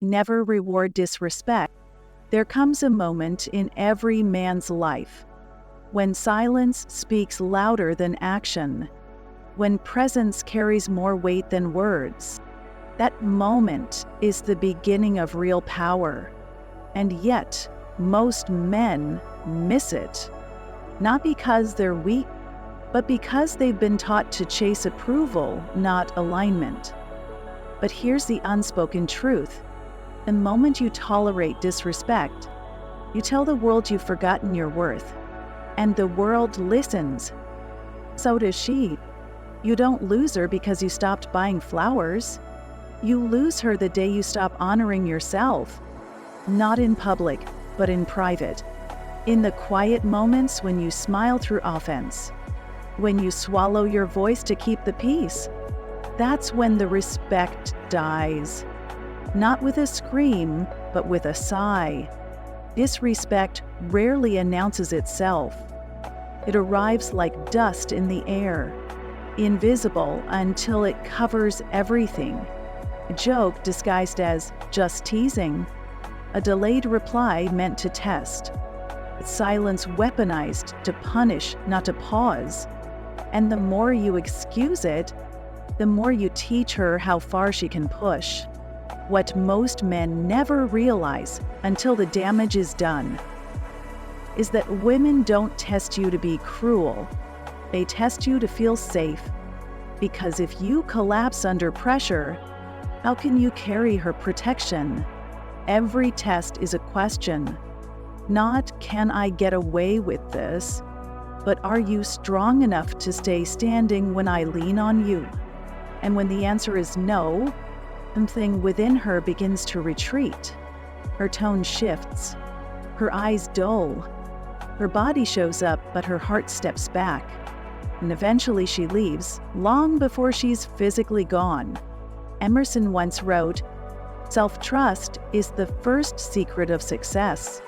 never reward disrespect, there comes a moment in every man's life when silence speaks louder than action, when presence carries more weight than words. That moment is the beginning of real power, and yet most men miss it, not because they're weak, but because they've been taught to chase approval, not alignment. But here's the unspoken truth. The moment you tolerate disrespect, you tell the world you've forgotten your worth, and the world listens. So does she. You don't lose her because you stopped buying flowers. You lose her the day you stop honoring yourself, not in public, but in private. In the quiet moments when you smile through offense, when you swallow your voice to keep the peace, that's when the respect dies. Not with a scream, but with a sigh. Disrespect rarely announces itself. It arrives like dust in the air, invisible until it covers everything. A joke disguised as just teasing, a delayed reply meant to test, silence weaponized to punish, not to pause. And the more you excuse it, the more you teach her how far she can push. What most men never realize until the damage is done is that women don't test you to be cruel. They test you to feel safe. Because if you collapse under pressure, how can you carry her protection? Every test is a question. Not, can I get away with this? But are you strong enough to stay standing when I lean on you? And when the answer is no, something within her begins to retreat. Her tone shifts. Her eyes dull. Her body shows up, but her heart steps back. And eventually she leaves, long before she's physically gone. Emerson once wrote, "Self-trust is the first secret of success.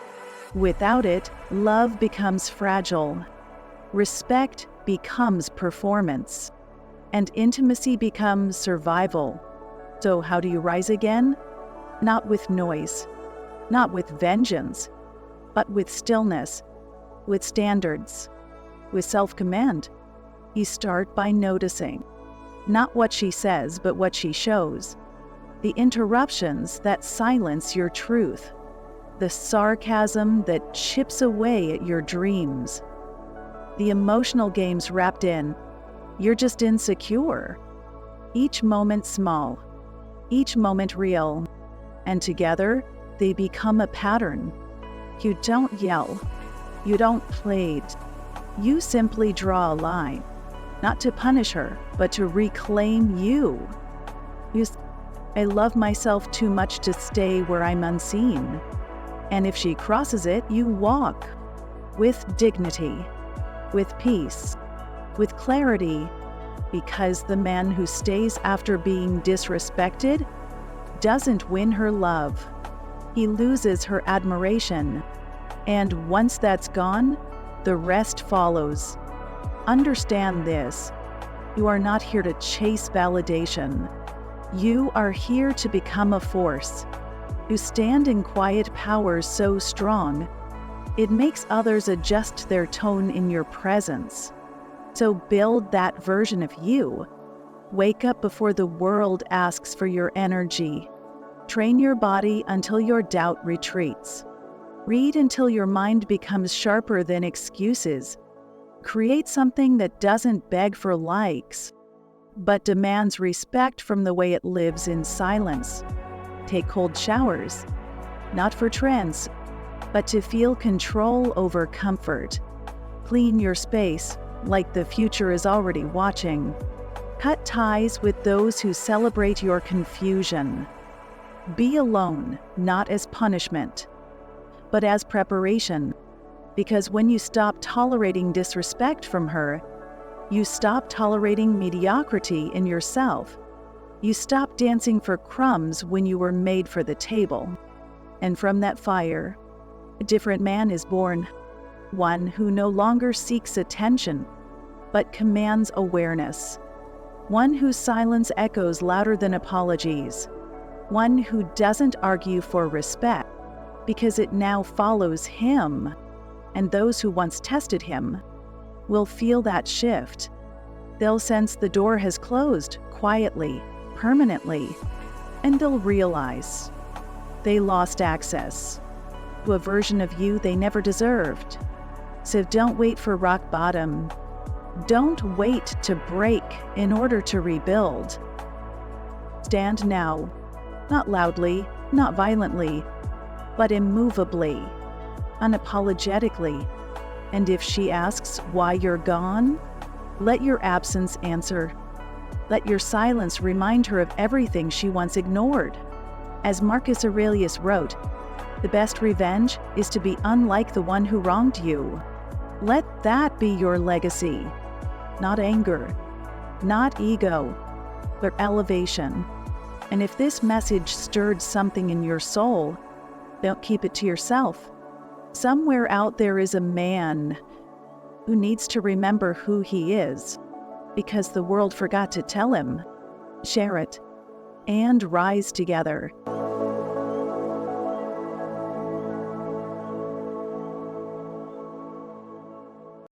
Without it, love becomes fragile. Respect becomes performance. And intimacy becomes survival." So how do you rise again? Not with noise, not with vengeance, but with stillness, with standards, with self-command. You start by noticing, not what she says, but what she shows. The interruptions that silence your truth, the sarcasm that chips away at your dreams, the emotional games wrapped in, "You're just insecure." Each moment small, each moment real, and together they become a pattern. You don't yell, you don't plead, you simply draw a line, not to punish her, but to reclaim you. You say, "I love myself too much to stay where I'm unseen." And if she crosses it, you walk with dignity, with peace, with clarity, because the man who stays after being disrespected doesn't win her love. He loses her admiration. And once that's gone, the rest follows. Understand this. You are not here to chase validation. You are here to become a force, to stand in quiet power so strong, it makes others adjust their tone in your presence. So build that version of you. Wake up before the world asks for your energy. Train your body until your doubt retreats. Read until your mind becomes sharper than excuses. Create something that doesn't beg for likes, but demands respect from the way it lives in silence. Take cold showers, not for trends, but to feel control over comfort. Clean your space like the future is already watching. Cut ties with those who celebrate your confusion. Be alone, not as punishment, but as preparation. Because when you stop tolerating disrespect from her, you stop tolerating mediocrity in yourself. You stop dancing for crumbs when you were made for the table. And from that fire, a different man is born. One who no longer seeks attention, but commands awareness. One whose silence echoes louder than apologies. one who doesn't argue for respect because it now follows him, and those who once tested him will feel that shift. They'll sense the door has closed quietly, permanently, and they'll realize they lost access to a version of you they never deserved. So don't wait for rock bottom. Don't wait to break in order to rebuild. Stand now, not loudly, not violently, but immovably, unapologetically. And if she asks why you're gone, let your absence answer. Let your silence remind her of everything she once ignored. As Marcus Aurelius wrote, the best revenge is to be unlike the one who wronged you. Let that be your legacy. Not anger, not ego, but elevation. And if this message stirred something in your soul, don't keep it to yourself. Somewhere out there is a man who needs to remember who he is, because the world forgot to tell him. Share it, and rise together.